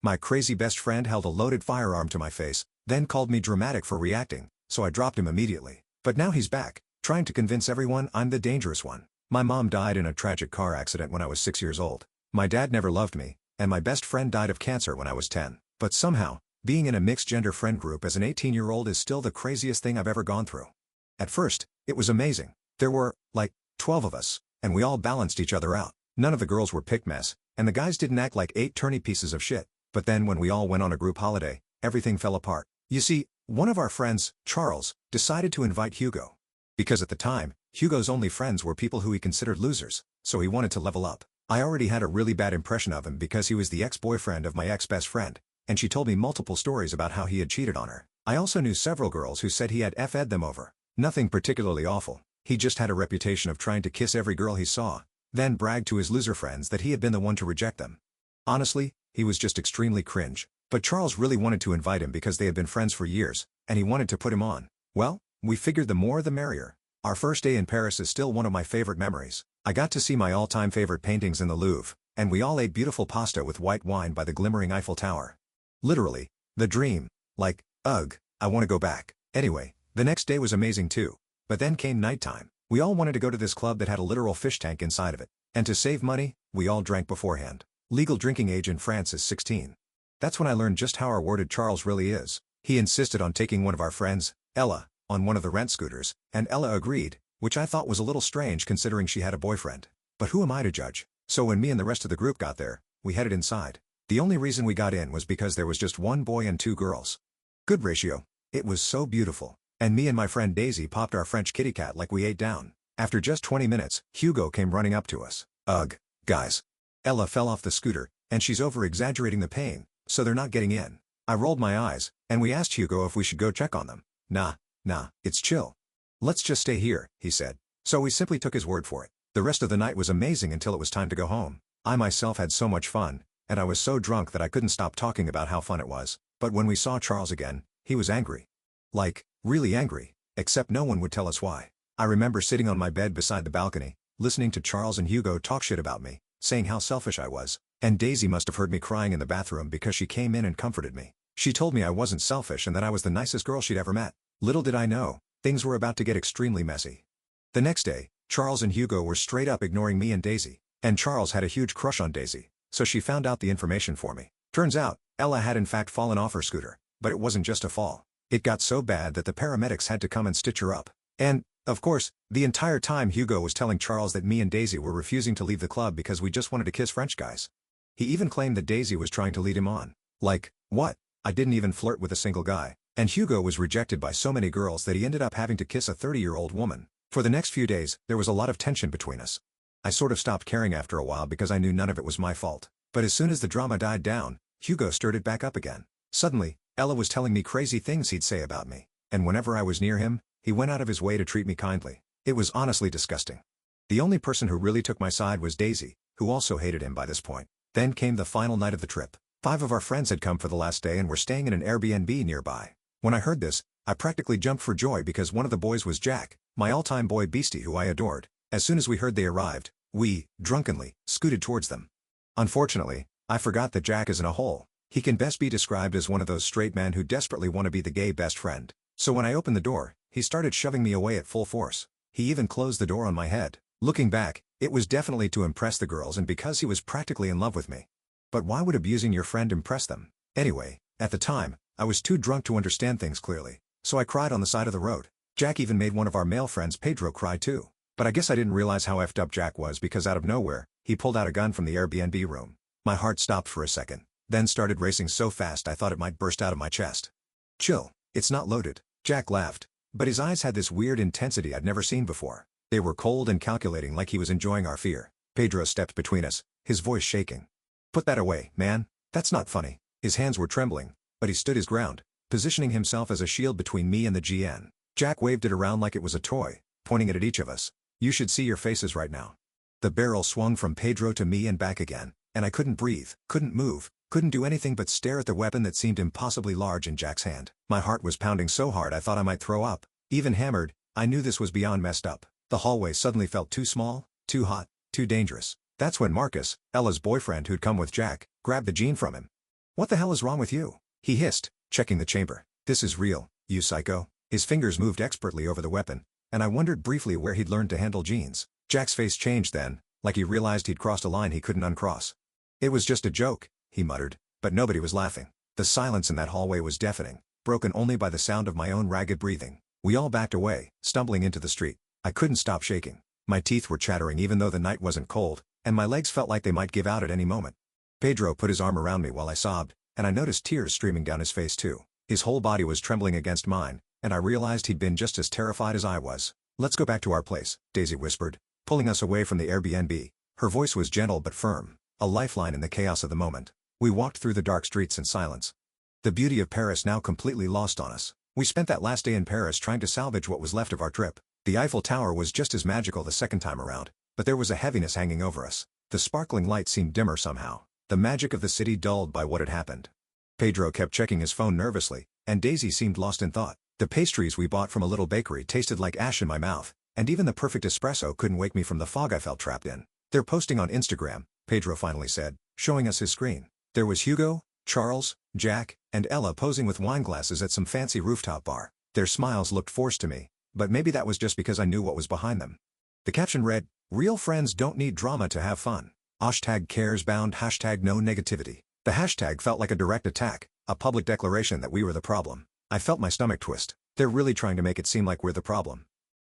My crazy best friend held a loaded firearm to my face, then called me dramatic for reacting, so I dropped him immediately. But now he's back, trying to convince everyone I'm the dangerous one. My mom died in a tragic car accident when I was 6 years old. My dad never loved me, and my best friend died of cancer when I was 10. But somehow, being in a mixed-gender friend group as an 18-year-old is still the craziest thing I've ever gone through. At first, it was amazing. There were, like, 12 of us, and we all balanced each other out. None of the girls were pick mess, and the guys didn't act like 8 turny pieces of shit. But then when we all went on a group holiday, everything fell apart. You see, one of our friends, Charles, decided to invite Hugo. Because at the time, Hugo's only friends were people who he considered losers, so he wanted to level up. I already had a really bad impression of him because he was the ex-boyfriend of my ex-best friend, and she told me multiple stories about how he had cheated on her. I also knew several girls who said he had F'd them over. Nothing particularly awful. He just had a reputation of trying to kiss every girl he saw, then bragged to his loser friends that he had been the one to reject them. Honestly, he was just extremely cringe. But Charles really wanted to invite him because they had been friends for years, and he wanted to put him on. Well, we figured the more the merrier. Our first day in Paris is still one of my favorite memories. I got to see my all-time favorite paintings in the Louvre, and we all ate beautiful pasta with white wine by the glimmering Eiffel Tower. Literally, the dream. Like, ugh, I want to go back. Anyway, the next day was amazing too. But then came nighttime. We all wanted to go to this club that had a literal fish tank inside of it. And to save money, we all drank beforehand. Legal drinking age in France is 16. That's when I learned just how rewarded Charles really is. He insisted on taking one of our friends, Ella, on one of the rent scooters, and Ella agreed, which I thought was a little strange considering she had a boyfriend. But who am I to judge? So when me and the rest of the group got there, we headed inside. The only reason we got in was because there was just one boy and 2 girls. Good ratio. It was so beautiful. And me and my friend Daisy popped our French kitty cat like we ate down. After just 20 minutes, Hugo came running up to us. Ugh, guys. Ella fell off the scooter, and she's over-exaggerating the pain, so they're not getting in. I rolled my eyes, and we asked Hugo if we should go check on them. Nah, it's chill. Let's just stay here, he said. So we simply took his word for it. The rest of the night was amazing until it was time to go home. I myself had so much fun, and I was so drunk that I couldn't stop talking about how fun it was. But when we saw Charles again, he was angry. Like, really angry, except no one would tell us why. I remember sitting on my bed beside the balcony, listening to Charles and Hugo talk shit about me, saying how selfish I was, and Daisy must have heard me crying in the bathroom because she came in and comforted me. She told me I wasn't selfish and that I was the nicest girl she'd ever met. Little did I know, things were about to get extremely messy. The next day, Charles and Hugo were straight up ignoring me and Daisy, and Charles had a huge crush on Daisy, so she found out the information for me. Turns out, Ella had in fact fallen off her scooter, but it wasn't just a fall. It got so bad that the paramedics had to come and stitch her up. And, of course, the entire time Hugo was telling Charles that me and Daisy were refusing to leave the club because we just wanted to kiss French guys. He even claimed that Daisy was trying to lead him on. Like, what? I didn't even flirt with a single guy. And Hugo was rejected by so many girls that he ended up having to kiss a 30-year-old woman. For the next few days, there was a lot of tension between us. I sort of stopped caring after a while because I knew none of it was my fault. But as soon as the drama died down, Hugo stirred it back up again. Suddenly, Ella was telling me crazy things he'd say about me. And whenever I was near him, he went out of his way to treat me kindly. It was honestly disgusting. The only person who really took my side was Daisy, who also hated him by this point. Then came the final night of the trip. 5 of our friends had come for the last day and were staying in an Airbnb nearby. When I heard this, I practically jumped for joy because one of the boys was Jack, my all-time boy beastie who I adored. As soon as we heard they arrived, we, drunkenly, scooted towards them. Unfortunately, I forgot that Jack is in a hole. He can best be described as one of those straight men who desperately want to be the gay best friend. So when I opened the door, he started shoving me away at full force. He even closed the door on my head. Looking back, it was definitely to impress the girls and because he was practically in love with me. But why would abusing your friend impress them? Anyway, at the time, I was too drunk to understand things clearly, so I cried on the side of the road. Jack even made one of our male friends Pedro cry too. But I guess I didn't realize how effed up Jack was because out of nowhere, he pulled out a gun from the Airbnb room. My heart stopped for a second, then started racing so fast I thought it might burst out of my chest. Chill, it's not loaded. Jack laughed, but his eyes had this weird intensity I'd never seen before. They were cold and calculating like he was enjoying our fear. Pedro stepped between us, his voice shaking. Put that away, man. That's not funny. His hands were trembling, but he stood his ground, positioning himself as a shield between me and the GN. Jack waved it around like it was a toy, pointing it at each of us. You should see your faces right now. The barrel swung from Pedro to me and back again, and I couldn't breathe, couldn't move, couldn't do anything but stare at the weapon that seemed impossibly large in Jack's hand. My heart was pounding so hard I thought I might throw up. Even hammered, I knew this was beyond messed up. The hallway suddenly felt too small, too hot, too dangerous. That's when Marcus, Ella's boyfriend who'd come with Jack, grabbed the jean from him. "What the hell is wrong with you?" he hissed, checking the chamber. "This is real, you psycho." His fingers moved expertly over the weapon, and I wondered briefly where he'd learned to handle jeans. Jack's face changed then, like he realized he'd crossed a line he couldn't uncross. "It was just a joke," he muttered, but nobody was laughing. The silence in that hallway was deafening, broken only by the sound of my own ragged breathing. We all backed away, stumbling into the street. I couldn't stop shaking. My teeth were chattering even though the night wasn't cold, and my legs felt like they might give out at any moment. Pedro put his arm around me while I sobbed, and I noticed tears streaming down his face too. His whole body was trembling against mine, and I realized he'd been just as terrified as I was. "Let's go back to our place," Daisy whispered, pulling us away from the Airbnb. Her voice was gentle but firm, a lifeline in the chaos of the moment. We walked through the dark streets in silence. The beauty of Paris now completely lost on us. We spent that last day in Paris trying to salvage what was left of our trip. The Eiffel Tower was just as magical the second time around, but there was a heaviness hanging over us. The sparkling light seemed dimmer somehow, the magic of the city dulled by what had happened. Pedro kept checking his phone nervously, and Daisy seemed lost in thought. The pastries we bought from a little bakery tasted like ash in my mouth, and even the perfect espresso couldn't wake me from the fog I felt trapped in. "They're posting on Instagram," Pedro finally said, showing us his screen. There was Hugo, Charles, Jack, and Ella posing with wine glasses at some fancy rooftop bar. Their smiles looked forced to me, but maybe that was just because I knew what was behind them. The caption read, "Real friends don't need drama to have fun. #caresbound, #no negativity." The hashtag felt like a direct attack, a public declaration that we were the problem. I felt my stomach twist. They're really trying to make it seem like we're the problem.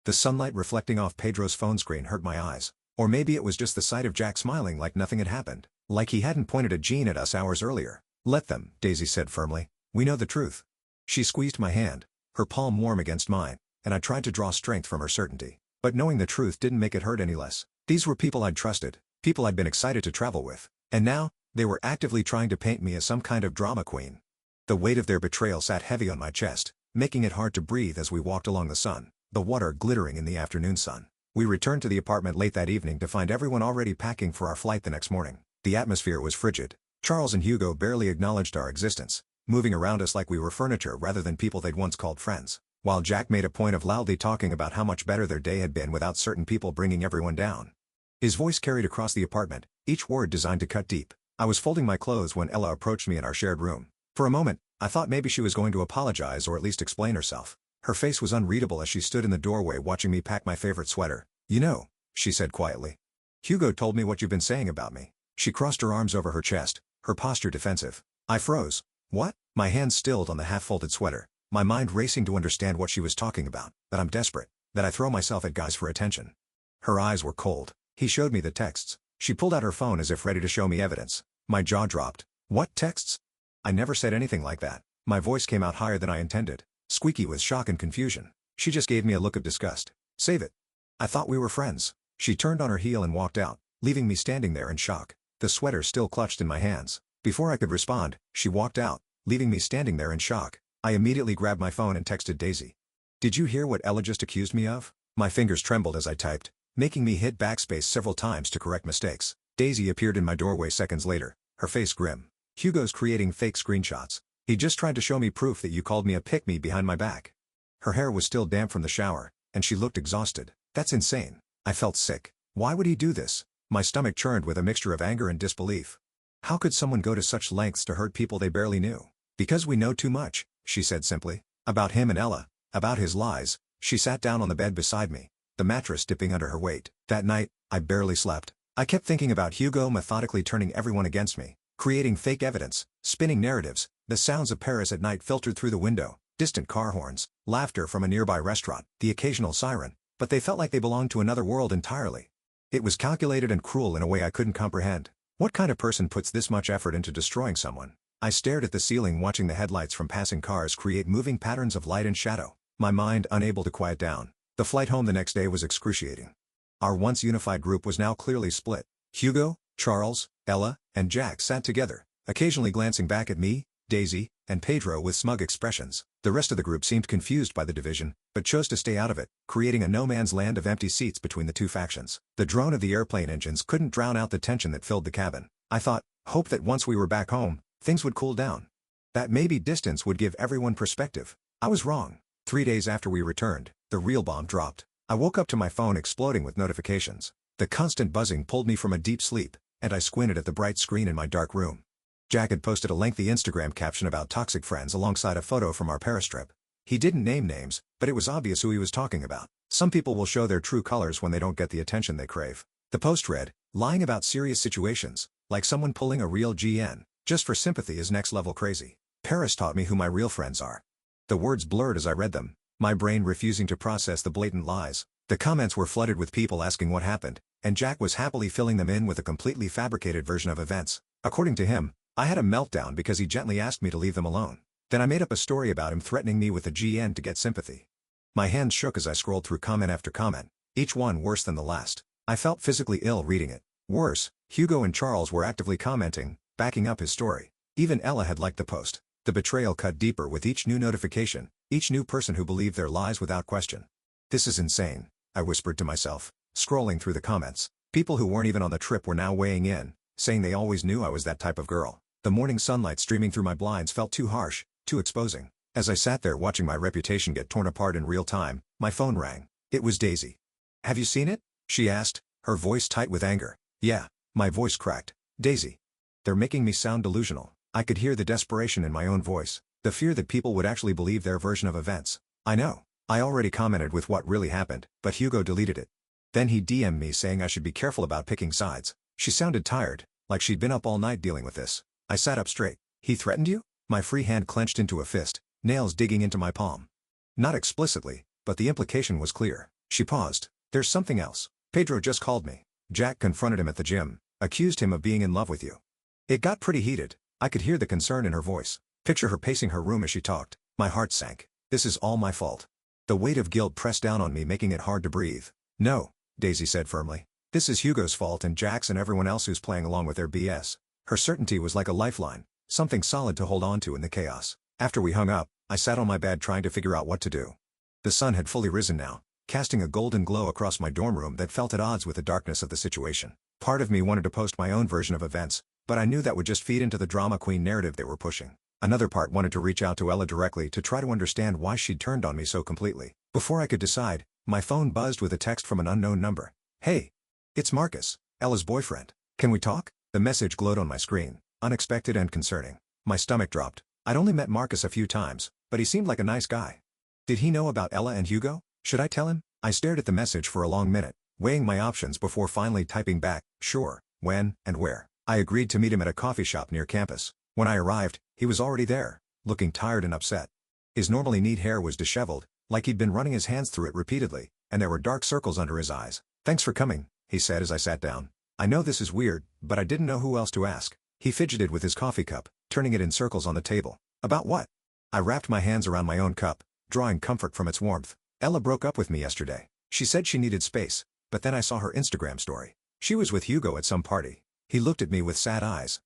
The sunlight reflecting off Pedro's phone screen hurt my eyes. Or maybe it was just the sight of Jack smiling like nothing had happened, like he hadn't pointed a gene at us hours earlier. "Let them," Daisy said firmly. "We know the truth." She squeezed my hand, her palm warm against mine, and I tried to draw strength from her certainty. But knowing the truth didn't make it hurt any less. These were people I'd trusted, people I'd been excited to travel with, and now, they were actively trying to paint me as some kind of drama queen. The weight of their betrayal sat heavy on my chest, making it hard to breathe as we walked along the sun, the water glittering in the afternoon sun. We returned to the apartment late that evening to find everyone already packing for our flight the next morning. The atmosphere was frigid. Charles and Hugo barely acknowledged our existence, moving around us like we were furniture rather than people they'd once called friends, while Jack made a point of loudly talking about how much better their day had been without certain people bringing everyone down. His voice carried across the apartment, each word designed to cut deep. I was folding my clothes when Ella approached me in our shared room. For a moment, I thought maybe she was going to apologize or at least explain herself. Her face was unreadable as she stood in the doorway watching me pack my favorite sweater. "You know," she said quietly, "Hugo told me what you've been saying about me." She crossed her arms over her chest, her posture defensive. I froze. "What?" My hands stilled on the half-folded sweater, my mind racing to understand what she was talking about, that I'm desperate, that I throw myself at guys for attention. Her eyes were cold. He showed me the texts. She pulled out her phone as if ready to show me evidence. My jaw dropped. "What texts?" "I never said anything like that." My voice came out higher than I intended, squeaky with shock and confusion. She just gave me a look of disgust. "Save it. I thought we were friends." She turned on her heel and walked out, leaving me standing there in shock, the sweater still clutched in my hands. Before I could respond, she walked out, leaving me standing there in shock. I immediately grabbed my phone and texted Daisy. "Did you hear what Ella just accused me of?" My fingers trembled as I typed, making me hit backspace several times to correct mistakes. Daisy appeared in my doorway seconds later, her face grim. "Hugo's creating fake screenshots. He just tried to show me proof that you called me a pick-me behind my back." Her hair was still damp from the shower, and she looked exhausted. "That's insane." I felt sick. Why would he do this? My stomach churned with a mixture of anger and disbelief. How could someone go to such lengths to hurt people they barely knew? "Because we know too much," she said simply. "About him and Ella. About his lies." She sat down on the bed beside me, the mattress dipping under her weight. That night, I barely slept. I kept thinking about Hugo methodically turning everyone against me, creating fake evidence, spinning narratives. The sounds of Paris at night filtered through the window, distant car horns, laughter from a nearby restaurant, the occasional siren, but they felt like they belonged to another world entirely. It was calculated and cruel in a way I couldn't comprehend. What kind of person puts this much effort into destroying someone? I stared at the ceiling watching the headlights from passing cars create moving patterns of light and shadow, my mind unable to quiet down. The flight home the next day was excruciating. Our once unified group was now clearly split. Hugo, Charles, Ella, and Jack sat together, occasionally glancing back at me, Daisy, and Pedro with smug expressions. The rest of the group seemed confused by the division, but chose to stay out of it, creating a no-man's land of empty seats between the two factions. The drone of the airplane engines couldn't drown out the tension that filled the cabin. I hoped that once we were back home, things would cool down. That maybe distance would give everyone perspective. I was wrong. 3 days after we returned, the real bomb dropped. I woke up to my phone exploding with notifications. The constant buzzing pulled me from a deep sleep, and I squinted at the bright screen in my dark room. Jack had posted a lengthy Instagram caption about toxic friends alongside a photo from our Paris trip. He didn't name names, but it was obvious who he was talking about. Some people will show their true colors when they don't get the attention they crave. The post read, lying about serious situations, like someone pulling a real GN, just for sympathy is next level crazy. Paris taught me who my real friends are. The words blurred as I read them, my brain refusing to process the blatant lies. The comments were flooded with people asking what happened, and Jack was happily filling them in with a completely fabricated version of events. According to him, I had a meltdown because he gently asked me to leave them alone. Then I made up a story about him threatening me with a GN to get sympathy. My hands shook as I scrolled through comment after comment, each one worse than the last. I felt physically ill reading it. Worse, Hugo and Charles were actively commenting, backing up his story. Even Ella had liked the post. The betrayal cut deeper with each new notification, each new person who believed their lies without question. This is insane, I whispered to myself, scrolling through the comments. People who weren't even on the trip were now weighing in, saying they always knew I was that type of girl. The morning sunlight streaming through my blinds felt too harsh, too exposing. As I sat there watching my reputation get torn apart in real time, my phone rang. It was Daisy. "Have you seen it?" she asked, her voice tight with anger. "Yeah." My voice cracked. "Daisy. They're making me sound delusional." I could hear the desperation in my own voice, the fear that people would actually believe their version of events. "I know. I already commented with what really happened, but Hugo deleted it." Then he DM'd me saying I should be careful about picking sides. She sounded tired, like she'd been up all night dealing with this. I sat up straight. "He threatened you?" My free hand clenched into a fist, nails digging into my palm. Not explicitly, but the implication was clear. She paused. "There's something else. Pedro just called me." Jack confronted him at the gym, accused him of being in love with you. It got pretty heated. I could hear the concern in her voice. Picture her pacing her room as she talked. My heart sank. This is all my fault. The weight of guilt pressed down on me, making it hard to breathe. "No," Daisy said firmly. "This is Hugo's fault and Jack's and everyone else who's playing along with their BS." Her certainty was like a lifeline, something solid to hold on to in the chaos. After we hung up, I sat on my bed trying to figure out what to do. The sun had fully risen now, casting a golden glow across my dorm room that felt at odds with the darkness of the situation. Part of me wanted to post my own version of events, but I knew that would just feed into the drama queen narrative they were pushing. Another part wanted to reach out to Ella directly to try to understand why she'd turned on me so completely. Before I could decide, my phone buzzed with a text from an unknown number. "Hey. It's Marcus, Ella's boyfriend. Can we talk?" The message glowed on my screen, unexpected and concerning. My stomach dropped. I'd only met Marcus a few times, but he seemed like a nice guy. Did he know about Ella and Hugo? Should I tell him? I stared at the message for a long minute, weighing my options before finally typing back, "Sure, when and where." I agreed to meet him at a coffee shop near campus. When I arrived, he was already there, looking tired and upset. His normally neat hair was disheveled, like he'd been running his hands through it repeatedly, and there were dark circles under his eyes. "Thanks for coming," he said as I sat down. "I know this is weird, but I didn't know who else to ask." He fidgeted with his coffee cup, turning it in circles on the table. "About what?" I wrapped my hands around my own cup, drawing comfort from its warmth. "Ella broke up with me yesterday. She said she needed space, but then I saw her Instagram story. She was with Hugo at some party." He looked at me with sad eyes.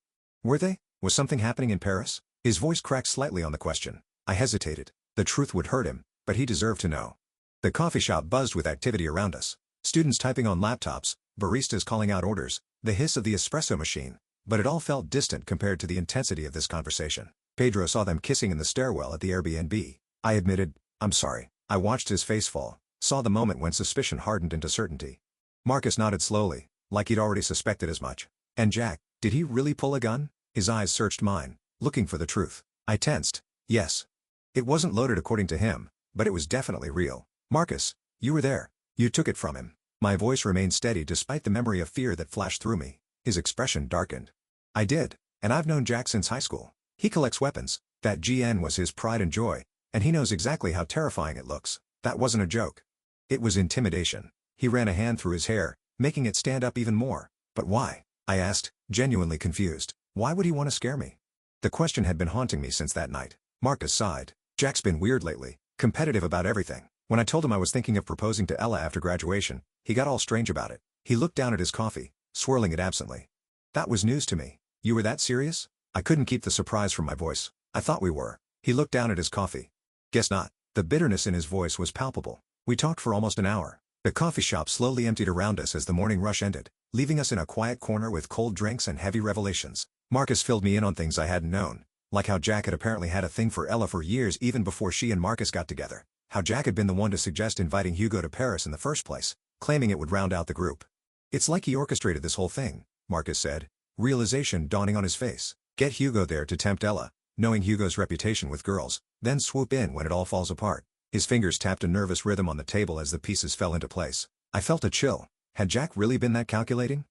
"Were they? Was something happening in Paris?" His voice cracked slightly on the question. I hesitated. The truth would hurt him, but he deserved to know. The coffee shop buzzed with activity around us. Students typing on laptops, baristas calling out orders, the hiss of the espresso machine. But it all felt distant compared to the intensity of this conversation. Pedro saw them kissing in the stairwell at the Airbnb. I admitted, "I'm sorry." I watched his face fall, saw the moment when suspicion hardened into certainty. Marcus nodded slowly, like he'd already suspected as much. "And Jack, did he really pull a gun?" His eyes searched mine, looking for the truth. I tensed. "Yes. It wasn't loaded according to him, but it was definitely real." "Marcus, you were there. You took it from him." My voice remained steady despite the memory of fear that flashed through me. His expression darkened. "I did, and I've known Jack since high school. He collects weapons. That GN was his pride and joy, and he knows exactly how terrifying it looks. That wasn't a joke. It was intimidation." He ran a hand through his hair, making it stand up even more. "But why?" I asked, genuinely confused. "Why would he want to scare me?" The question had been haunting me since that night. Marcus sighed. "Jack's been weird lately, competitive about everything. When I told him I was thinking of proposing to Ella after graduation, he got all strange about it." He looked down at his coffee, swirling it absently. "That was news to me. You were that serious?" I couldn't keep the surprise from my voice. "I thought we were." He looked down at his coffee. "Guess not." The bitterness in his voice was palpable. We talked for almost an hour. The coffee shop slowly emptied around us as the morning rush ended, leaving us in a quiet corner with cold drinks and heavy revelations. Marcus filled me in on things I hadn't known, like how Jack had apparently had a thing for Ella for years even before she and Marcus got together. How Jack had been the one to suggest inviting Hugo to Paris in the first place, claiming it would round out the group. "It's like he orchestrated this whole thing," Marcus said, realization dawning on his face. Get Hugo there to tempt Ella, knowing Hugo's reputation with girls, then swoop in when it all falls apart. His fingers tapped a nervous rhythm on the table as the pieces fell into place. I felt a chill. Had Jack really been that calculating?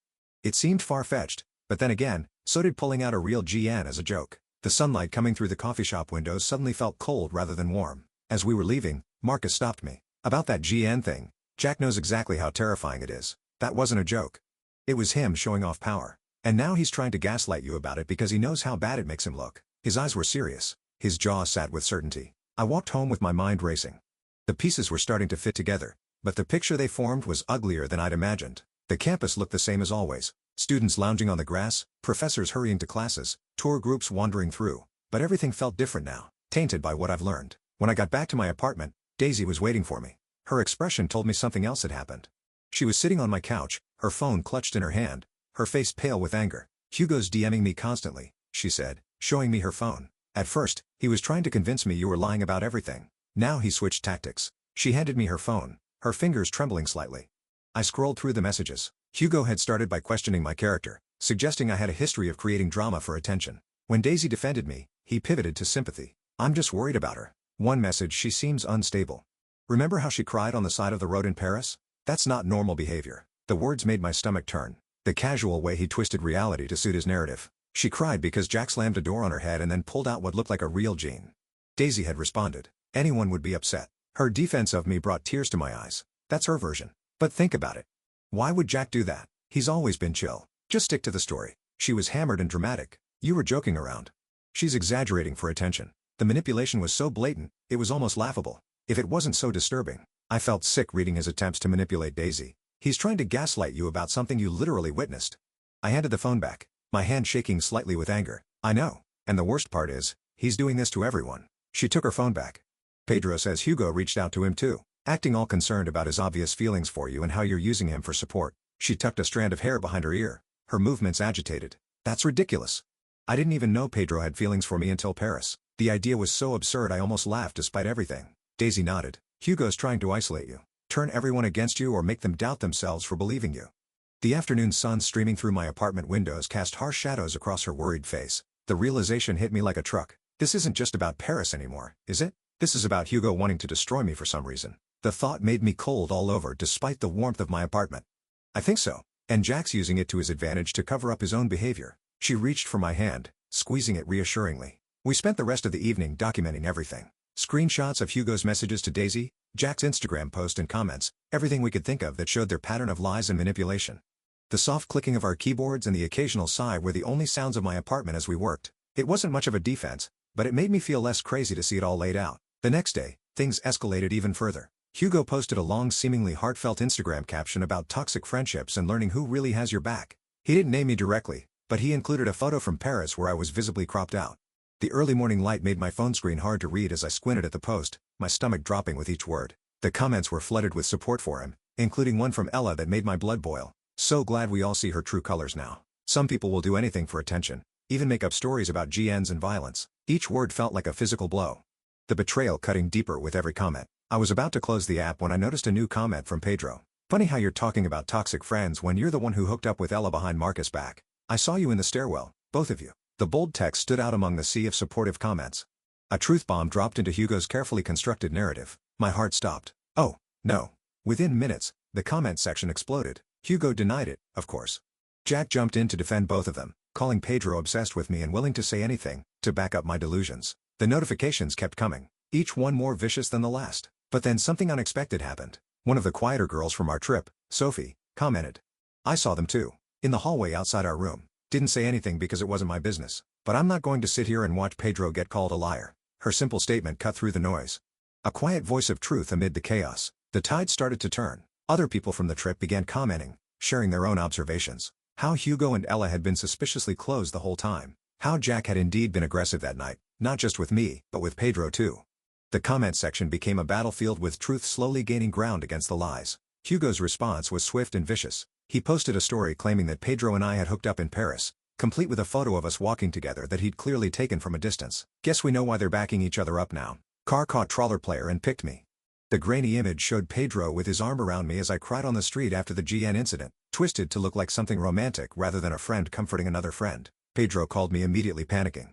It seemed far-fetched, but then again, so did pulling out a real GN as a joke. The sunlight coming through the coffee shop windows suddenly felt cold rather than warm. As we were leaving, Marcus stopped me. About that GN thing, Jack knows exactly how terrifying it is. That wasn't a joke. It was him showing off power. And now he's trying to gaslight you about it because he knows how bad it makes him look. His eyes were serious. His jaw sat with certainty. I walked home with my mind racing. The pieces were starting to fit together, but the picture they formed was uglier than I'd imagined. The campus looked the same as always. Students lounging on the grass, professors hurrying to classes, tour groups wandering through. But everything felt different now, tainted by what I've learned. When I got back to my apartment, Daisy was waiting for me. Her expression told me something else had happened. She was sitting on my couch, her phone clutched in her hand, her face pale with anger. "Hugo's DMing me constantly," she said, showing me her phone. "At first, he was trying to convince me you were lying about everything. Now he switched tactics." She handed me her phone, her fingers trembling slightly. I scrolled through the messages. Hugo had started by questioning my character, suggesting I had a history of creating drama for attention. When Daisy defended me, he pivoted to sympathy. "I'm just worried about her. One message, she seems unstable. Remember how she cried on the side of the road in Paris? That's not normal behavior." The words made my stomach turn. The casual way he twisted reality to suit his narrative. "She cried because Jack slammed a door on her head and then pulled out what looked like a real gene." Daisy had responded. Anyone would be upset. Her defense of me brought tears to my eyes. That's her version. But think about it. Why would Jack do that? He's always been chill. Just stick to the story. She was hammered and dramatic. You were joking around. She's exaggerating for attention. The manipulation was so blatant, it was almost laughable. If it wasn't so disturbing. I felt sick reading his attempts to manipulate Daisy. He's trying to gaslight you about something you literally witnessed. I handed the phone back, my hand shaking slightly with anger. I know. And the worst part is, he's doing this to everyone. She took her phone back. "Pedro says Hugo reached out to him too, acting all concerned about his obvious feelings for you and how you're using him for support." She tucked a strand of hair behind her ear, her movements agitated. "That's ridiculous. I didn't even know Pedro had feelings for me until Paris. The idea was so absurd I almost laughed despite everything." Daisy nodded. "Hugo's trying to isolate you, turn everyone against you or make them doubt themselves for believing you." The afternoon sun streaming through my apartment windows cast harsh shadows across her worried face. The realization hit me like a truck. This isn't just about Paris anymore, is it? This is about Hugo wanting to destroy me for some reason. The thought made me cold all over despite the warmth of my apartment. "I think so. And Jack's using it to his advantage to cover up his own behavior." She reached for my hand, squeezing it reassuringly. We spent the rest of the evening documenting everything. Screenshots of Hugo's messages to Daisy, Jack's Instagram post and comments, everything we could think of that showed their pattern of lies and manipulation. The soft clicking of our keyboards and the occasional sigh were the only sounds of my apartment as we worked. It wasn't much of a defense, but it made me feel less crazy to see it all laid out. The next day, things escalated even further. Hugo posted a long, seemingly heartfelt Instagram caption about toxic friendships and learning who really has your back. He didn't name me directly, but he included a photo from Paris where I was visibly cropped out. The early morning light made my phone screen hard to read as I squinted at the post, my stomach dropping with each word. The comments were flooded with support for him, including one from Ella that made my blood boil. "So glad we all see her true colors now. Some people will do anything for attention, even make up stories about GNs and violence." Each word felt like a physical blow. The betrayal cutting deeper with every comment. I was about to close the app when I noticed a new comment from Pedro. "Funny how you're talking about toxic friends when you're the one who hooked up with Ella behind Marcus' back. I saw you in the stairwell, both of you." The bold text stood out among the sea of supportive comments. A truth bomb dropped into Hugo's carefully constructed narrative. My heart stopped. Oh, no. Within minutes, the comment section exploded. Hugo denied it, of course. Jack jumped in to defend both of them, calling Pedro obsessed with me and willing to say anything to back up my delusions. The notifications kept coming, each one more vicious than the last. But then something unexpected happened. One of the quieter girls from our trip, Sophie, commented. I saw them too, in the hallway outside our room. Didn't say anything because it wasn't my business. But I'm not going to sit here and watch Pedro get called a liar. Her simple statement cut through the noise. A quiet voice of truth amid the chaos. The tide started to turn. Other people from the trip began commenting, sharing their own observations. How Hugo and Ella had been suspiciously closed the whole time. How Jack had indeed been aggressive that night, not just with me, but with Pedro too. The comment section became a battlefield with truth slowly gaining ground against the lies. Hugo's response was swift and vicious. He posted a story claiming that Pedro and I had hooked up in Paris, complete with a photo of us walking together that he'd clearly taken from a distance. Guess we know why they're backing each other up now. Car caught trawler player and picked me. The grainy image showed Pedro with his arm around me as I cried on the street after the GN incident, twisted to look like something romantic rather than a friend comforting another friend. Pedro called me, immediately panicking.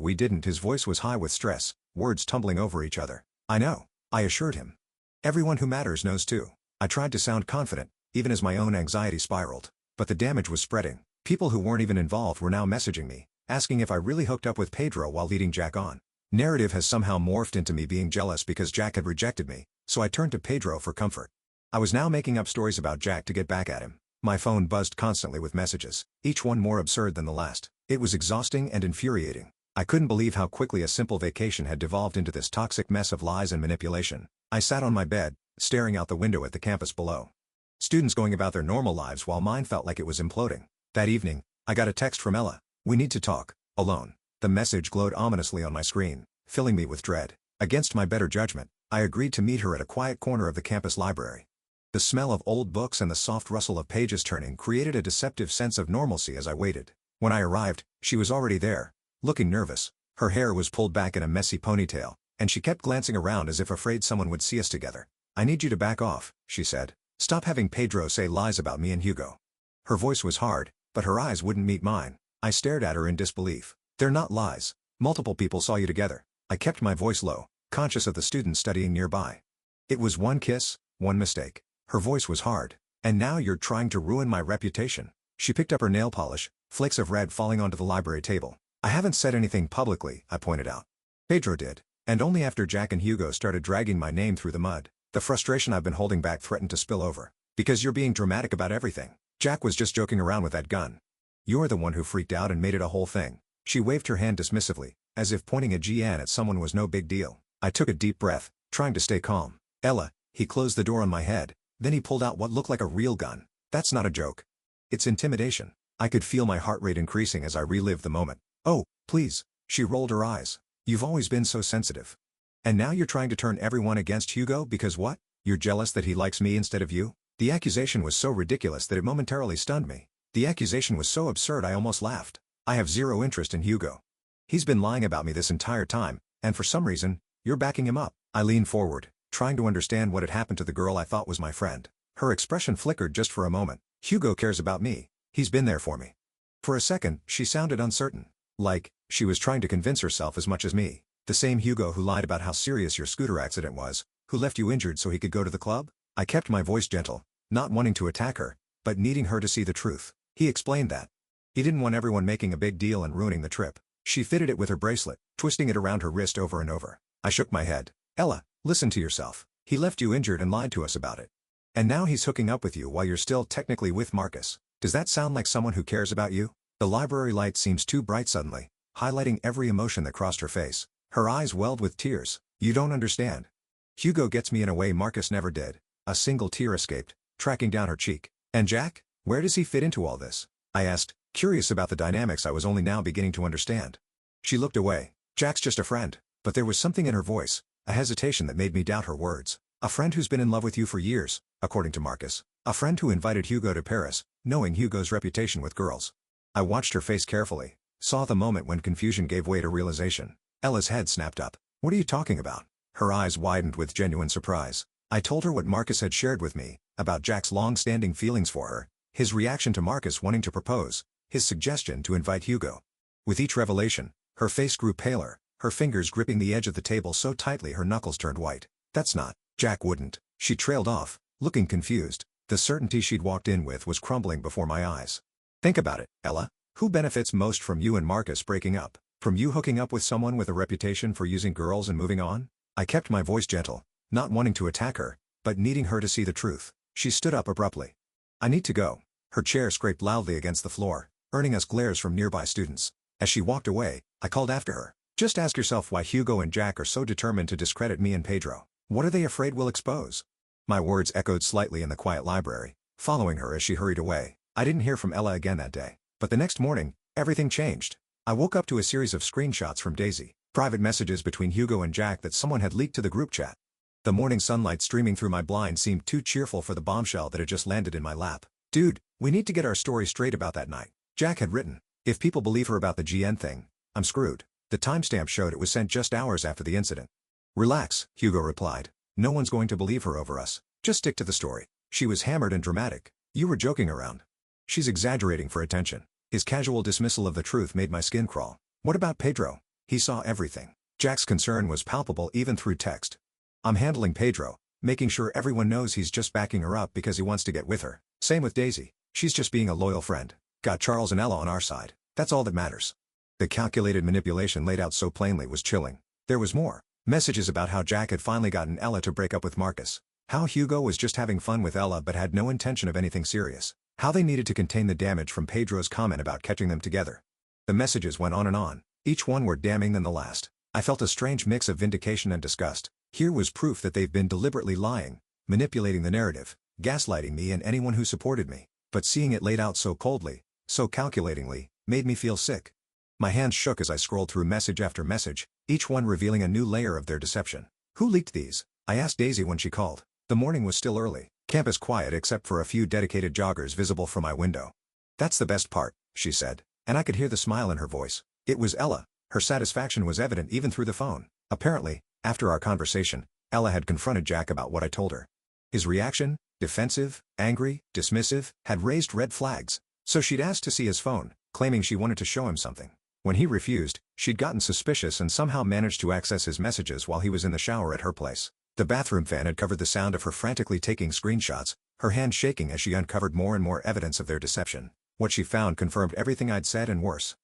We didn't. His voice was high with stress, words tumbling over each other. I know, I assured him. Everyone who matters knows too. I tried to sound confident, even as my own anxiety spiraled. But the damage was spreading. People who weren't even involved were now messaging me, asking if I really hooked up with Pedro while leading Jack on. Narrative has somehow morphed into me being jealous because Jack had rejected me, so I turned to Pedro for comfort. I was now making up stories about Jack to get back at him. My phone buzzed constantly with messages, each one more absurd than the last. It was exhausting and infuriating. I couldn't believe how quickly a simple vacation had devolved into this toxic mess of lies and manipulation. I sat on my bed, staring out the window at the campus below. Students going about their normal lives while mine felt like it was imploding. That evening, I got a text from Ella. "We need to talk, alone." The message glowed ominously on my screen, filling me with dread. Against my better judgment, I agreed to meet her at a quiet corner of the campus library. The smell of old books and the soft rustle of pages turning created a deceptive sense of normalcy as I waited. When I arrived, she was already there, looking nervous. Her hair was pulled back in a messy ponytail, and she kept glancing around as if afraid someone would see us together. "I need you to back off," she said. "Stop having Pedro say lies about me and Hugo." Her voice was hard, but her eyes wouldn't meet mine. I stared at her in disbelief. "They're not lies. Multiple people saw you together." I kept my voice low, conscious of the students studying nearby. "It was one kiss, one mistake." Her voice was hard. "And now you're trying to ruin my reputation." She picked up her nail polish, flakes of red falling onto the library table. "I haven't said anything publicly," I pointed out. "Pedro did. And only after Jack and Hugo started dragging my name through the mud. The frustration I've been holding back threatened to spill over. Because you're being dramatic about everything. Jack was just joking around with that gun. You're the one who freaked out and made it a whole thing." She waved her hand dismissively, as if pointing a GN at someone was no big deal. I took a deep breath, trying to stay calm. "Ella," he closed the door on my head, then he pulled out what looked like a real gun. "That's not a joke. It's intimidation." I could feel my heart rate increasing as I relived the moment. "Oh, please." She rolled her eyes. "You've always been so sensitive. And now you're trying to turn everyone against Hugo because what? You're jealous that he likes me instead of you?" The accusation was so ridiculous that it momentarily stunned me. The accusation was so absurd I almost laughed. "I have zero interest in Hugo. He's been lying about me this entire time, and for some reason, you're backing him up." I leaned forward, trying to understand what had happened to the girl I thought was my friend. Her expression flickered just for a moment. "Hugo cares about me. He's been there for me." For a second, she sounded uncertain. Like, she was trying to convince herself as much as me. "The same Hugo who lied about how serious your scooter accident was, who left you injured so he could go to the club?" I kept my voice gentle, not wanting to attack her, but needing her to see the truth. "He explained that. He didn't want everyone making a big deal and ruining the trip." She fitted it with her bracelet, twisting it around her wrist over and over. I shook my head. "Ella, listen to yourself. He left you injured and lied to us about it. And now he's hooking up with you while you're still technically with Marcus. Does that sound like someone who cares about you?" The library light seems too bright suddenly, highlighting every emotion that crossed her face. Her eyes welled with tears. "You don't understand. Hugo gets me in a way Marcus never did." A single tear escaped, tracking down her cheek. "And Jack? Where does he fit into all this?" I asked, curious about the dynamics I was only now beginning to understand. She looked away. "Jack's just a friend." But there was something in her voice, a hesitation that made me doubt her words. "A friend who's been in love with you for years, according to Marcus. A friend who invited Hugo to Paris, knowing Hugo's reputation with girls." I watched her face carefully, saw the moment when confusion gave way to realization. Ella's head snapped up. "What are you talking about?" Her eyes widened with genuine surprise. I told her what Marcus had shared with me, about Jack's long-standing feelings for her, his reaction to Marcus wanting to propose, his suggestion to invite Hugo. With each revelation, her face grew paler, her fingers gripping the edge of the table so tightly her knuckles turned white. "That's not, Jack wouldn't." She trailed off, looking confused. The certainty she'd walked in with was crumbling before my eyes. "Think about it, Ella. Who benefits most from you and Marcus breaking up? From you hooking up with someone with a reputation for using girls and moving on?" I kept my voice gentle, not wanting to attack her, but needing her to see the truth. She stood up abruptly. "I need to go." Her chair scraped loudly against the floor, earning us glares from nearby students. As she walked away, I called after her. "Just ask yourself why Hugo and Jack are so determined to discredit me and Pedro. What are they afraid we'll expose?" My words echoed slightly in the quiet library, following her as she hurried away. I didn't hear from Ella again that day. But the next morning, everything changed. I woke up to a series of screenshots from Daisy, private messages between Hugo and Jack that someone had leaked to the group chat. The morning sunlight streaming through my blind seemed too cheerful for the bombshell that had just landed in my lap. "Dude, we need to get our story straight about that night," Jack had written. "If people believe her about the GN thing, I'm screwed." The timestamp showed it was sent just hours after the incident. "Relax," Hugo replied. "No one's going to believe her over us. Just stick to the story. She was hammered and dramatic. You were joking around. She's exaggerating for attention." His casual dismissal of the truth made my skin crawl. What about Pedro? He saw everything. Jack's concern was palpable even through text. I'm handling Pedro, making sure everyone knows he's just backing her up because he wants to get with her. Same with Daisy. She's just being a loyal friend. Got Charles and Ella on our side. That's all that matters. The calculated manipulation laid out so plainly was chilling. There was more. Messages about how Jack had finally gotten Ella to break up with Marcus. How Hugo was just having fun with Ella but had no intention of anything serious. How they needed to contain the damage from Pedro's comment about catching them together. The messages went on and on, each one more damning than the last. I felt a strange mix of vindication and disgust. Here was proof that they've been deliberately lying, manipulating the narrative, gaslighting me and anyone who supported me. But seeing it laid out so coldly, so calculatingly, made me feel sick. My hands shook as I scrolled through message after message, each one revealing a new layer of their deception. Who leaked these? I asked Daisy when she called. The morning was still early, campus quiet except for a few dedicated joggers visible from my window. That's the best part, she said, and I could hear the smile in her voice. It was Ella. Her satisfaction was evident even through the phone. Apparently, after our conversation, Ella had confronted Jack about what I told her. His reaction, defensive, angry, dismissive, had raised red flags. So she'd asked to see his phone, claiming she wanted to show him something. When he refused, she'd gotten suspicious and somehow managed to access his messages while he was in the shower at her place. The bathroom fan had covered the sound of her frantically taking screenshots, her hand shaking as she uncovered more and more evidence of their deception. What she found confirmed everything I'd said and worse.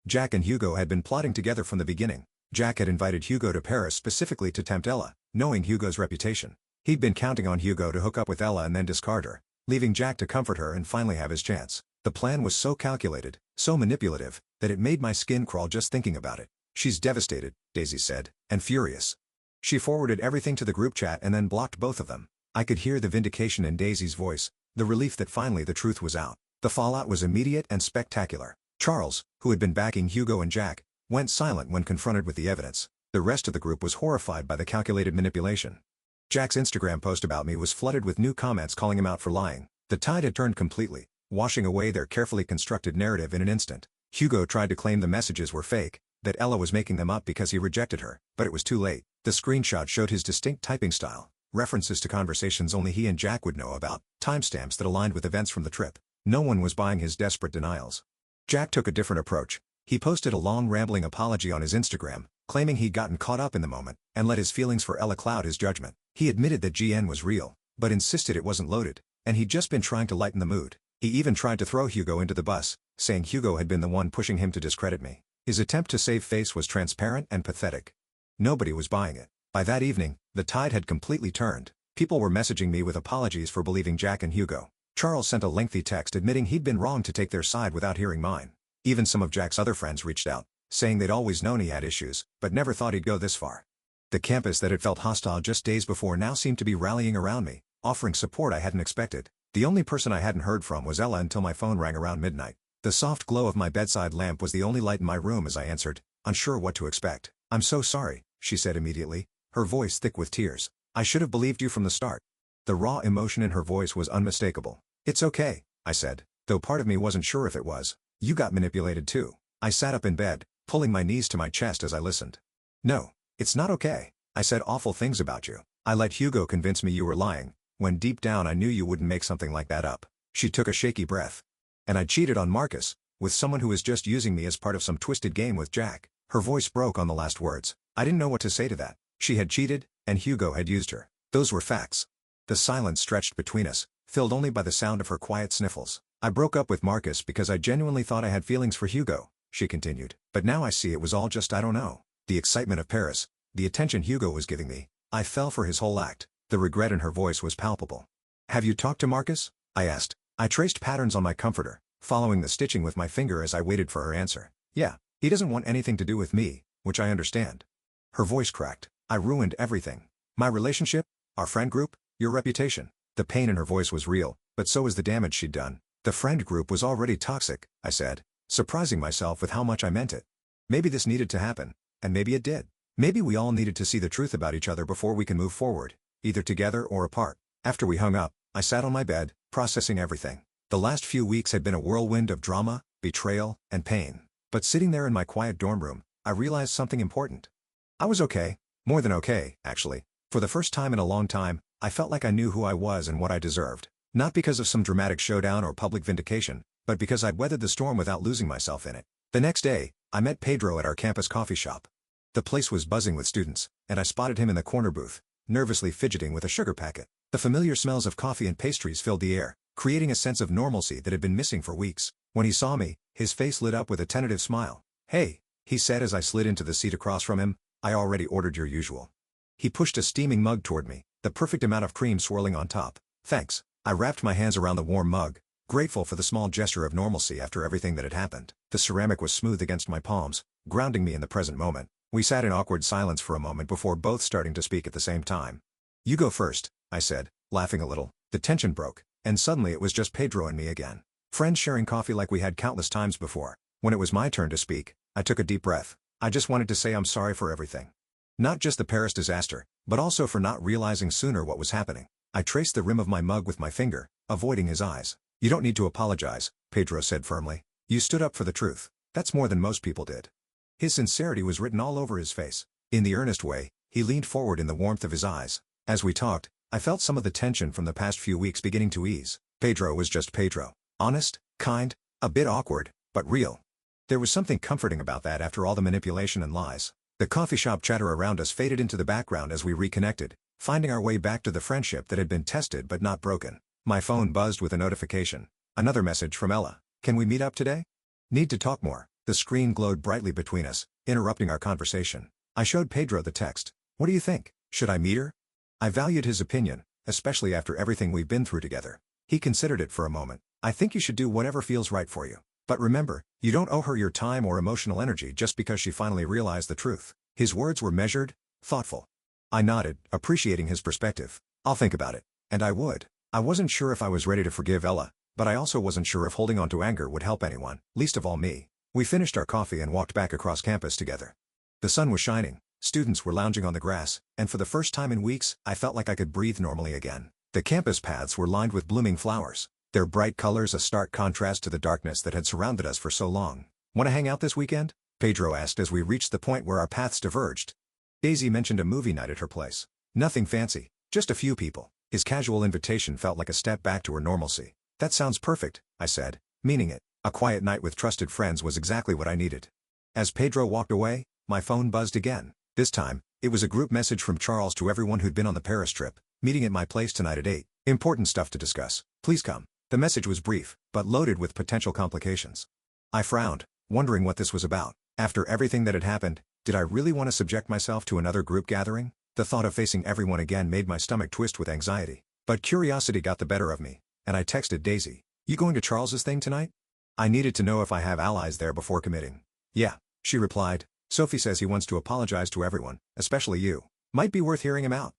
Jack and Hugo had been plotting together from the beginning. Jack had invited Hugo to Paris specifically to tempt Ella, knowing Hugo's reputation. He'd been counting on Hugo to hook up with Ella and then discard her, leaving Jack to comfort her and finally have his chance. The plan was so calculated, so manipulative, that it made my skin crawl just thinking about it. She's devastated, Daisy said, and furious. She forwarded everything to the group chat and then blocked both of them. I could hear the vindication in Daisy's voice, the relief that finally the truth was out. The fallout was immediate and spectacular. Charles, who had been backing Hugo and Jack, went silent when confronted with the evidence. The rest of the group was horrified by the calculated manipulation. Jack's Instagram post about me was flooded with new comments calling him out for lying. The tide had turned completely, washing away their carefully constructed narrative in an instant. Hugo tried to claim the messages were fake, that Ella was making them up because he rejected her, but it was too late. The screenshot showed his distinct typing style, references to conversations only he and Jack would know about, timestamps that aligned with events from the trip. No one was buying his desperate denials. Jack took a different approach. He posted a long rambling apology on his Instagram, claiming he'd gotten caught up in the moment, and let his feelings for Ella cloud his judgment. He admitted that GN was real, but insisted it wasn't loaded, and he'd just been trying to lighten the mood. He even tried to throw Hugo into the bus, saying Hugo had been the one pushing him to discredit me. His attempt to save face was transparent and pathetic. Nobody was buying it. By that evening, the tide had completely turned. People were messaging me with apologies for believing Jack and Hugo. Charles sent a lengthy text admitting he'd been wrong to take their side without hearing mine. Even some of Jack's other friends reached out, saying they'd always known he had issues, but never thought he'd go this far. The campus that had felt hostile just days before now seemed to be rallying around me, offering support I hadn't expected. The only person I hadn't heard from was Ella until my phone rang around midnight. The soft glow of my bedside lamp was the only light in my room as I answered, unsure what to expect. "I'm so sorry," she said immediately, her voice thick with tears. "I should have believed you from the start." The raw emotion in her voice was unmistakable. "It's okay," I said, though part of me wasn't sure if it was. "You got manipulated too." I sat up in bed, pulling my knees to my chest as I listened. "No, it's not okay. I said awful things about you. I let Hugo convince me you were lying, when deep down I knew you wouldn't make something like that up." She took a shaky breath. "And I cheated on Marcus, with someone who was just using me as part of some twisted game with Jack." Her voice broke on the last words. I didn't know what to say to that. She had cheated, and Hugo had used her. Those were facts. The silence stretched between us, filled only by the sound of her quiet sniffles. "I broke up with Marcus because I genuinely thought I had feelings for Hugo," she continued. "But now I see it was all just I don't know. The excitement of Paris, the attention Hugo was giving me, I fell for his whole act." The regret in her voice was palpable. "Have you talked to Marcus?" I asked. I traced patterns on my comforter, following the stitching with my finger as I waited for her answer. "Yeah, he doesn't want anything to do with me, which I understand." Her voice cracked. "I ruined everything. My relationship, our friend group, your reputation." The pain in her voice was real, but so was the damage she'd done. "The friend group was already toxic," I said, surprising myself with how much I meant it. Maybe this needed to happen, and maybe it did. Maybe we all needed to see the truth about each other before we can move forward, either together or apart. After we hung up, I sat on my bed, processing everything. The last few weeks had been a whirlwind of drama, betrayal, and pain. But sitting there in my quiet dorm room, I realized something important. I was okay. More than okay, actually. For the first time in a long time, I felt like I knew who I was and what I deserved. Not because of some dramatic showdown or public vindication, but because I'd weathered the storm without losing myself in it. The next day, I met Pedro at our campus coffee shop. The place was buzzing with students, and I spotted him in the corner booth, nervously fidgeting with a sugar packet. The familiar smells of coffee and pastries filled the air, creating a sense of normalcy that had been missing for weeks. When he saw me, his face lit up with a tentative smile. "Hey," he said as I slid into the seat across from him, "I already ordered your usual." He pushed a steaming mug toward me, the perfect amount of cream swirling on top. "Thanks." I wrapped my hands around the warm mug, grateful for the small gesture of normalcy after everything that had happened. The ceramic was smooth against my palms, grounding me in the present moment. We sat in awkward silence for a moment before both starting to speak at the same time. "You go first," I said, laughing a little. The tension broke, and suddenly it was just Pedro and me again. Friends sharing coffee like we had countless times before. When it was my turn to speak, I took a deep breath. I just wanted to say I'm sorry for everything. Not just the Paris disaster, but also for not realizing sooner what was happening. I traced the rim of my mug with my finger, avoiding his eyes. "You don't need to apologize," Pedro said firmly. "You stood up for the truth. That's more than most people did." His sincerity was written all over his face. In the earnest way, he leaned forward in the warmth of his eyes. As we talked, I felt some of the tension from the past few weeks beginning to ease. Pedro was just Pedro. Honest, kind, a bit awkward, but real. There was something comforting about that after all the manipulation and lies. The coffee shop chatter around us faded into the background as we reconnected, finding our way back to the friendship that had been tested but not broken. My phone buzzed with a notification. Another message from Ella. "Can we meet up today? Need to talk more." The screen glowed brightly between us, interrupting our conversation. I showed Pedro the text. "What do you think? Should I meet her?" I valued his opinion, especially after everything we've been through together. He considered it for a moment. "I think you should do whatever feels right for you. But remember, you don't owe her your time or emotional energy just because she finally realized the truth." His words were measured, thoughtful. I nodded, appreciating his perspective. "I'll think about it." And I would. I wasn't sure if I was ready to forgive Ella, but I also wasn't sure if holding on to anger would help anyone, least of all me. We finished our coffee and walked back across campus together. The sun was shining, students were lounging on the grass, and for the first time in weeks, I felt like I could breathe normally again. The campus paths were lined with blooming flowers, their bright colors a stark contrast to the darkness that had surrounded us for so long. "Want to hang out this weekend?" Pedro asked as we reached the point where our paths diverged. Daisy mentioned a movie night at her place. Nothing fancy, just a few people. His casual invitation felt like a step back to her normalcy. "That sounds perfect," I said, meaning it. A quiet night with trusted friends was exactly what I needed. As Pedro walked away, my phone buzzed again. This time, it was a group message from Charles to everyone who'd been on the Paris trip. "Meeting at my place tonight at 8. Important stuff to discuss. Please come." The message was brief, but loaded with potential complications. I frowned, wondering what this was about. After everything that had happened, did I really want to subject myself to another group gathering? The thought of facing everyone again made my stomach twist with anxiety. But curiosity got the better of me, and I texted Daisy. "You going to Charles's thing tonight?" I needed to know if I have allies there before committing. "Yeah," she replied. "Sophie says he wants to apologize to everyone, especially you. Might be worth hearing him out."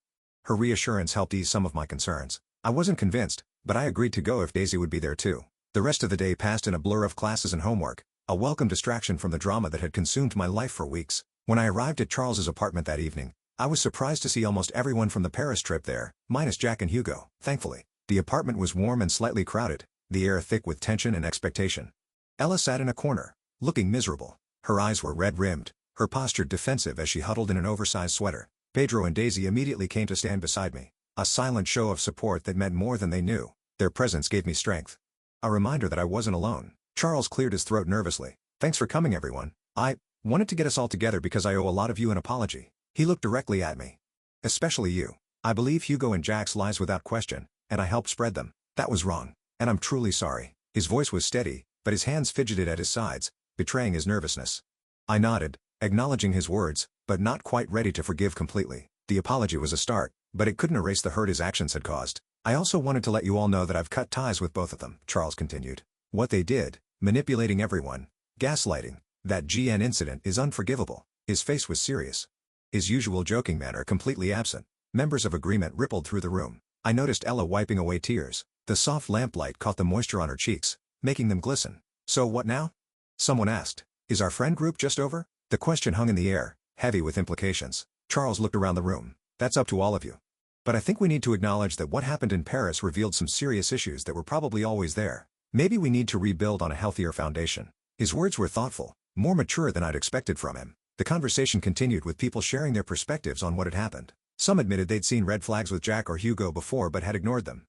Her reassurance helped ease some of my concerns. I wasn't convinced, but I agreed to go if Daisy would be there too. The rest of the day passed in a blur of classes and homework, a welcome distraction from the drama that had consumed my life for weeks. When I arrived at Charles's apartment that evening, I was surprised to see almost everyone from the Paris trip there, minus Jack and Hugo. Thankfully, the apartment was warm and slightly crowded, the air thick with tension and expectation. Ella sat in a corner, looking miserable. Her eyes were red-rimmed, her posture defensive as she huddled in an oversized sweater. Pedro and Daisy immediately came to stand beside me, a silent show of support that meant more than they knew. Their presence gave me strength. A reminder that I wasn't alone. Charles cleared his throat nervously. "Thanks for coming, everyone. I wanted to get us all together because I owe a lot of you an apology." He looked directly at me. "Especially you. I believe Hugo and Jack's lies without question, and I helped spread them. That was wrong, and I'm truly sorry." His voice was steady, but his hands fidgeted at his sides, betraying his nervousness. I nodded, acknowledging his words, but not quite ready to forgive completely. The apology was a start, but it couldn't erase the hurt his actions had caused. "I also wanted to let you all know that I've cut ties with both of them," Charles continued. "What they did, manipulating everyone, gaslighting, that GN incident is unforgivable." His face was serious, his usual joking manner completely absent. Members of agreement rippled through the room. I noticed Ella wiping away tears. The soft lamplight caught the moisture on her cheeks, making them glisten. "So what now?" someone asked. "Is our friend group just over?" The question hung in the air, heavy with implications. Charles looked around the room. "That's up to all of you. But I think we need to acknowledge that what happened in Paris revealed some serious issues that were probably always there. Maybe we need to rebuild on a healthier foundation." His words were thoughtful, more mature than I'd expected from him. The conversation continued with people sharing their perspectives on what had happened. Some admitted they'd seen red flags with Jack or Hugo before but had ignored them.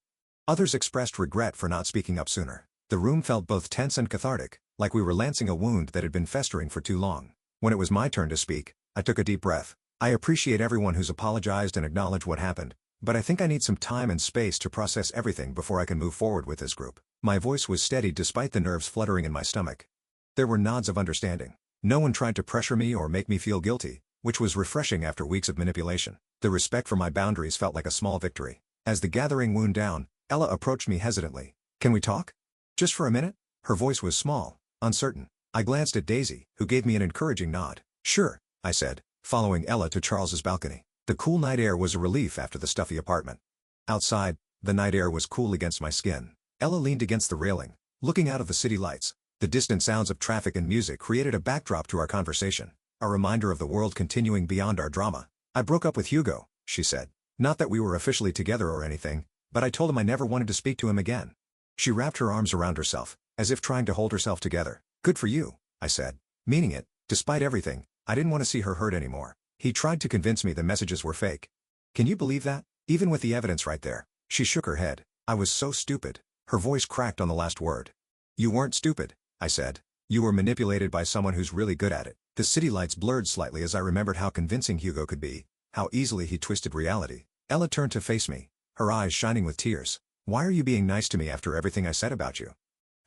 Others expressed regret for not speaking up sooner. The room felt both tense and cathartic, like we were lancing a wound that had been festering for too long. When it was my turn to speak, I took a deep breath. I appreciate everyone who's apologized and acknowledged what happened, but I think I need some time and space to process everything before I can move forward with this group. My voice was steady despite the nerves fluttering in my stomach. There were nods of understanding. No one tried to pressure me or make me feel guilty, which was refreshing after weeks of manipulation. The respect for my boundaries felt like a small victory. As the gathering wound down, Ella approached me hesitantly. "Can we talk? Just for a minute?" Her voice was small, uncertain. I glanced at Daisy, who gave me an encouraging nod. "Sure," I said, following Ella to Charles's balcony. The cool night air was a relief after the stuffy apartment. Outside, the night air was cool against my skin. Ella leaned against the railing, looking out of the city lights. The distant sounds of traffic and music created a backdrop to our conversation, a reminder of the world continuing beyond our drama. "I broke up with Hugo," she said. "Not that we were officially together or anything, but I told him I never wanted to speak to him again." She wrapped her arms around herself, as if trying to hold herself together. "Good for you," I said, meaning it. Despite everything, I didn't want to see her hurt anymore. He tried to convince me the messages were fake. "Can you believe that? Even with the evidence right there." She shook her head. "I was so stupid." Her voice cracked on the last word. "You weren't stupid," I said. "You were manipulated by someone who's really good at it." The city lights blurred slightly as I remembered how convincing Hugo could be, how easily he twisted reality. Ella turned to face me, her eyes shining with tears. "Why are you being nice to me after everything I said about you?"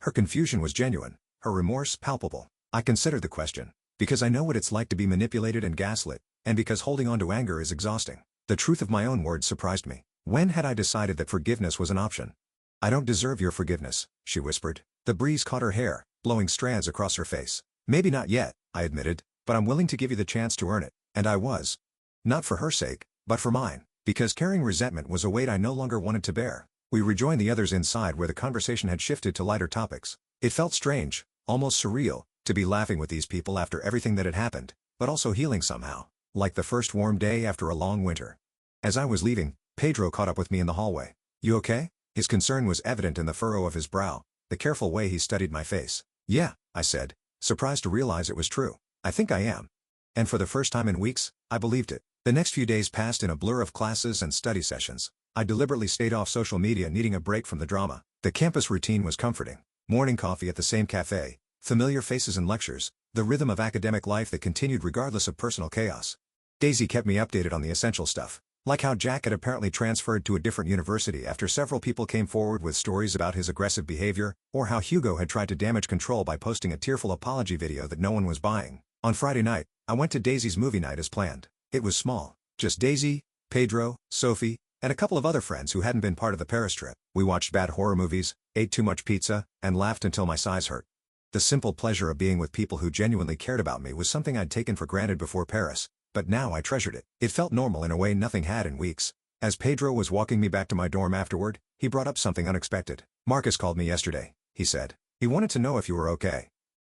Her confusion was genuine, her remorse palpable. I considered the question. Because I know what it's like to be manipulated and gaslit, and because holding on to anger is exhausting. The truth of my own words surprised me. When had I decided that forgiveness was an option? "I don't deserve your forgiveness," she whispered. The breeze caught her hair, blowing strands across her face. "Maybe not yet," I admitted, "but I'm willing to give you the chance to earn it." And I was. Not for her sake, but for mine, because carrying resentment was a weight I no longer wanted to bear. We rejoined the others inside where the conversation had shifted to lighter topics. It felt strange, almost surreal, to be laughing with these people after everything that had happened, but also healing somehow, like the first warm day after a long winter. As I was leaving, Pedro caught up with me in the hallway. "You okay?" His concern was evident in the furrow of his brow, the careful way he studied my face. "Yeah," I said, surprised to realize it was true. "I think I am." And for the first time in weeks, I believed it. The next few days passed in a blur of classes and study sessions. I deliberately stayed off social media, needing a break from the drama. The campus routine was comforting. Morning coffee at the same cafe, familiar faces and lectures, the rhythm of academic life that continued regardless of personal chaos. Daisy kept me updated on the essential stuff, like how Jack had apparently transferred to a different university after several people came forward with stories about his aggressive behavior, or how Hugo had tried to damage control by posting a tearful apology video that no one was buying. On Friday night, I went to Daisy's movie night as planned. It was small, just Daisy, Pedro, Sophie, and a couple of other friends who hadn't been part of the Paris trip. We watched bad horror movies, ate too much pizza, and laughed until my sides hurt. The simple pleasure of being with people who genuinely cared about me was something I'd taken for granted before Paris, but now I treasured it. It felt normal in a way nothing had in weeks. As Pedro was walking me back to my dorm afterward, he brought up something unexpected. "Marcus called me yesterday," he said. "He wanted to know if you were okay."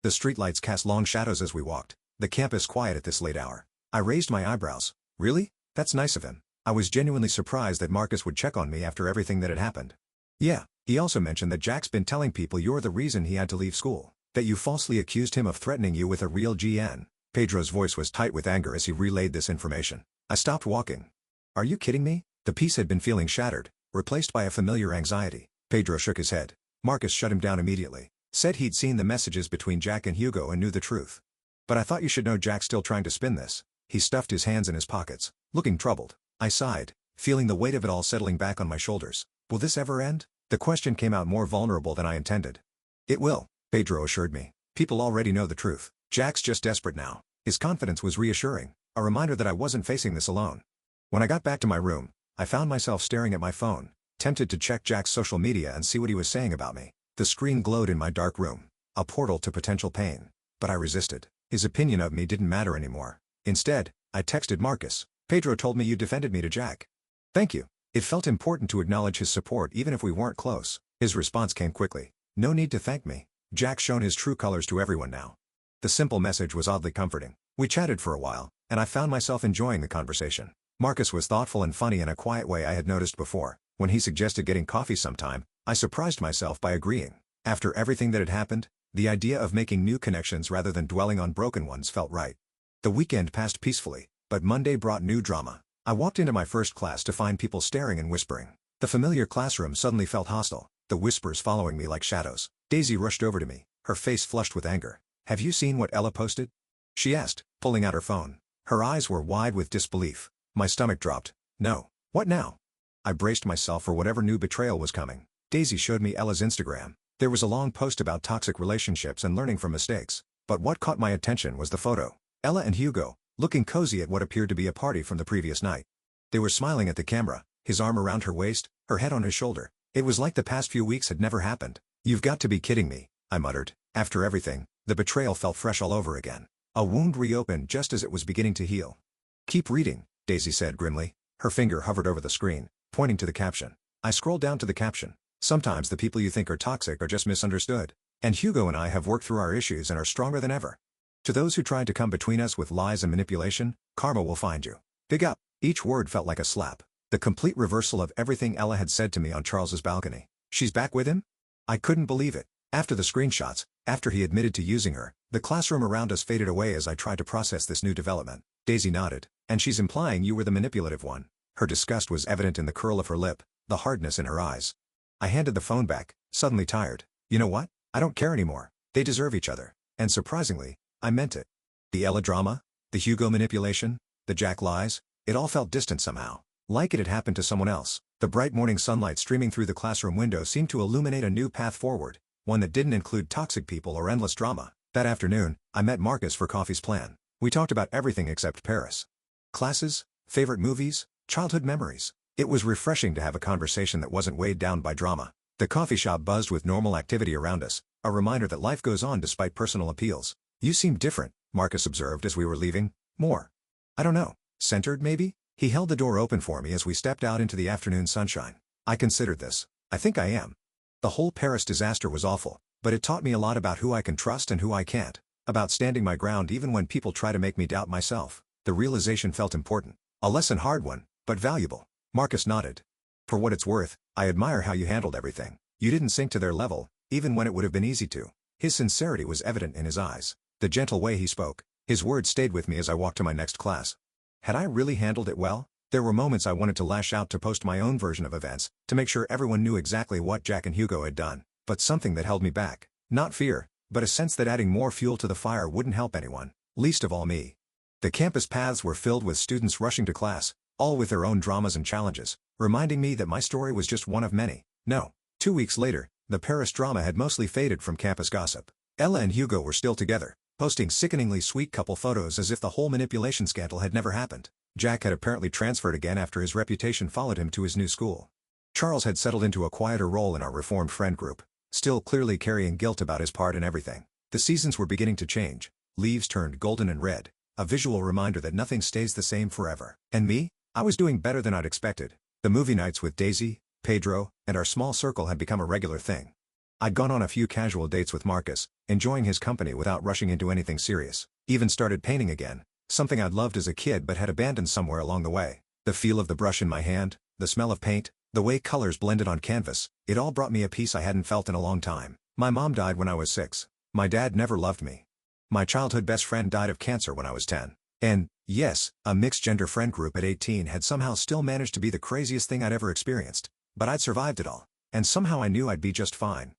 The streetlights cast long shadows as we walked, the campus quiet at this late hour. I raised my eyebrows. "Really? That's nice of him." I was genuinely surprised that Marcus would check on me after everything that had happened. "Yeah, he also mentioned that Jack's been telling people you're the reason he had to leave school, that you falsely accused him of threatening you with a real GN. Pedro's voice was tight with anger as he relayed this information. I stopped walking. "Are you kidding me?" The peace had been feeling shattered, replaced by a familiar anxiety. Pedro shook his head. "Marcus shut him down immediately. Said he'd seen the messages between Jack and Hugo and knew the truth. But I thought you should know Jack's still trying to spin this." He stuffed his hands in his pockets, looking troubled. I sighed, feeling the weight of it all settling back on my shoulders. Will this ever end? The question came out more vulnerable than I intended. "It will," Pedro assured me. "People already know the truth. Jack's just desperate now." His confidence was reassuring, a reminder that I wasn't facing this alone. When I got back to my room, I found myself staring at my phone, tempted to check Jack's social media and see what he was saying about me. The screen glowed in my dark room, a portal to potential pain. But I resisted. His opinion of me didn't matter anymore. Instead, I texted Marcus. "Pedro told me you defended me to Jack." "Thank you." It felt important to acknowledge his support even if we weren't close. His response came quickly. "No need to thank me. Jack's shown his true colors to everyone now." The simple message was oddly comforting. We chatted for a while, and I found myself enjoying the conversation. Marcus was thoughtful and funny in a quiet way I had noticed before. When he suggested getting coffee sometime, I surprised myself by agreeing. After everything that had happened, the idea of making new connections rather than dwelling on broken ones felt right. The weekend passed peacefully, but Monday brought new drama. I walked into my first class to find people staring and whispering. The familiar classroom suddenly felt hostile, the whispers following me like shadows. Daisy rushed over to me, her face flushed with anger. "Have you seen what Ella posted?" she asked, pulling out her phone. Her eyes were wide with disbelief. My stomach dropped. "No. What now?" I braced myself for whatever new betrayal was coming. Daisy showed me Ella's Instagram. There was a long post about toxic relationships and learning from mistakes. But what caught my attention was the photo. Ella and Hugo, looking cozy at what appeared to be a party from the previous night. They were smiling at the camera, his arm around her waist, her head on his shoulder. It was like the past few weeks had never happened. "You've got to be kidding me," I muttered. After everything, the betrayal felt fresh all over again. A wound reopened just as it was beginning to heal. "Keep reading," Daisy said grimly. Her finger hovered over the screen, pointing to the caption. I scrolled down to the caption. "Sometimes the people you think are toxic are just misunderstood. And Hugo and I have worked through our issues and are stronger than ever. To those who tried to come between us with lies and manipulation, karma will find you. Big up." Each word felt like a slap. The complete reversal of everything Ella had said to me on Charles's balcony. She's back with him? I couldn't believe it. After the screenshots, after he admitted to using her, the classroom around us faded away as I tried to process this new development. Daisy nodded. "And she's implying you were the manipulative one." Her disgust was evident in the curl of her lip, the hardness in her eyes. I handed the phone back, suddenly tired. "You know what? I don't care anymore. They deserve each other." And surprisingly, I meant it. The Ella drama, the Hugo manipulation, the Jack lies, it all felt distant somehow. Like it had happened to someone else. The bright morning sunlight streaming through the classroom window seemed to illuminate a new path forward, one that didn't include toxic people or endless drama. That afternoon, I met Marcus for coffee's plan. We talked about everything except Paris. Classes, favorite movies, childhood memories. It was refreshing to have a conversation that wasn't weighed down by drama. The coffee shop buzzed with normal activity around us, a reminder that life goes on despite personal appeals. "You seem different," Marcus observed as we were leaving. "More. I don't know. Centered, maybe?" He held the door open for me as we stepped out into the afternoon sunshine. I considered this. I think I am. The whole Paris disaster was awful, but it taught me a lot about who I can trust and who I can't. About standing my ground even when people try to make me doubt myself. The realization felt important. A lesson hard one, but valuable. Marcus nodded. "For what it's worth, I admire how you handled everything. You didn't sink to their level, even when it would have been easy to." His sincerity was evident in his eyes. The gentle way he spoke. His words stayed with me as I walked to my next class. Had I really handled it well? There were moments I wanted to lash out, to post my own version of events, to make sure everyone knew exactly what Jack and Hugo had done. But something that held me back. Not fear, but a sense that adding more fuel to the fire wouldn't help anyone, least of all me. The campus paths were filled with students rushing to class, all with their own dramas and challenges, reminding me that my story was just one of many. No. 2 weeks later, the Paris drama had mostly faded from campus gossip. Ella and Hugo were still together, posting sickeningly sweet couple photos as if the whole manipulation scandal had never happened. Jack had apparently transferred again after his reputation followed him to his new school. Charles had settled into a quieter role in our reformed friend group, still clearly carrying guilt about his part in everything. The seasons were beginning to change. Leaves turned golden and red, a visual reminder that nothing stays the same forever. And me? I was doing better than I'd expected. The movie nights with Daisy, Pedro, and our small circle had become a regular thing. I'd gone on a few casual dates with Marcus, enjoying his company without rushing into anything serious. Even started painting again, something I'd loved as a kid but had abandoned somewhere along the way. The feel of the brush in my hand, the smell of paint, the way colors blended on canvas, it all brought me a peace I hadn't felt in a long time. My mom died when I was 6. My dad never loved me. My childhood best friend died of cancer when I was 10. And, yes, a mixed-gender friend group at 18 had somehow still managed to be the craziest thing I'd ever experienced. But I'd survived it all. And somehow I knew I'd be just fine.